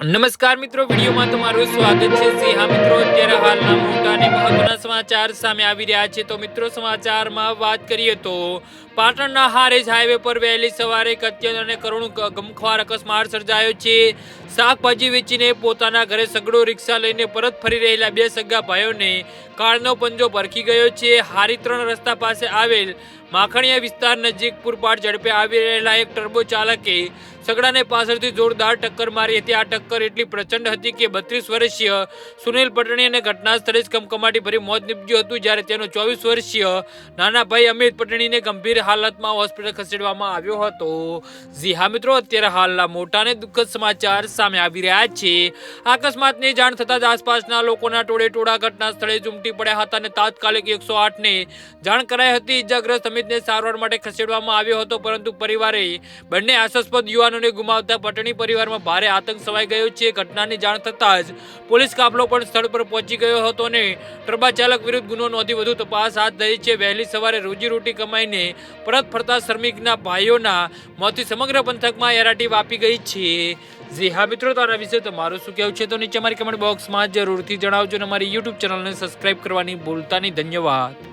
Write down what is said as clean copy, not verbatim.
નમસ્કાર મિત્રો, વિડીયોમાં તમારું સ્વાગત છે. જી હા મિત્રો, અત્યારે હાલના મોટા અને મહત્વના સમાચાર સામે આવી રહ્યા છે. તો મિત્રો, સમાચારમાં વાત કરીએ તો પાટણના હારેજ હાઈવે પર વહેલી સવારે એક અત્યંત અને કરુણ ગમખ્વાર અકસ્માત સર્જાયો છે. શાકભાજી વેચીને પોતાના ઘરે સગડો રિક્ષા લઈને પરત ફરી રહેલા બે સગા ભાઈઓને કાળનો પંજો ભરખી ગયો છે. હારી 3 રસ્તા પાસે આવેલ માખણીયા વિસ્તાર નજીક પૂરપાટ ઝડપે આવી રહેલા એક ટર્બો ચાલકે સગડાને પાછળથી જોરદાર ટક્કર મારી હતી. આ ટક્કર એટલી પ્રચંડ હતી કે 32 વર્ષીય સુનિલ પટણી અને ઘટના સ્થળે જ કમકમાટી ભરી મોત નીપજ્યું હતું, જ્યારે તેનો 24 વર્ષીય નાના ભાઈ અમિત પટણીને ગંભીર હાલતમાં હોસ્પિટલ ખસેડવામાં આવ્યો હતો. જી હા મિત્રો, અત્યારે હાલના મોટા અને દુઃખદ સમાચાર સામે આવી રહ્યા છે. અકસ્માતની જાણ થતાં જ આસપાસના લોકોના ટોળે ટોળા ઘટના સ્થળે જ ઉમટી પડ્યા હતા અને તાત્કાલિક 108 ને જાણ કરાઈ હતી. ઇજાગ્રસ્ત અમિતને સારવાર માટે ખસેડવામાં આવ્યો હતો, પરંતુ પરિવારે બંને આશાસ્પદ યુવાનોને ગુમાવતા પટણી પરિવારમાં ભારે આતંક છવાઈ ગયો છે. ઘટનાની જાણ થતાં જ પોલીસ કાફલો પણ સ્થળ પર પહોંચી ગયો હતો અને ટર્બા ચાલક વિરુદ્ધ ગુનો નોંધી વધુ તપાસ હાથ ધરી છે. વહેલી સવારે રોજીરોટી કમાઈને પરત ફરતા શ્રમિકના ભાઈઓના મોતથી સમગ્ર પંથકમાં હેરાટી વાપી ગઈ છે. જી હા મિત્રો, તો આના વિશે તમારું શું કહેવું છે તો નીચે અમારી કમેન્ટ બોક્સમાં જરૂરથી જણાવજો અને અમારી યુટ્યુબ ચેનલને સબસ્ક્રાઇબ કરવાની ભૂલતા નહીં. ધન્યવાદ.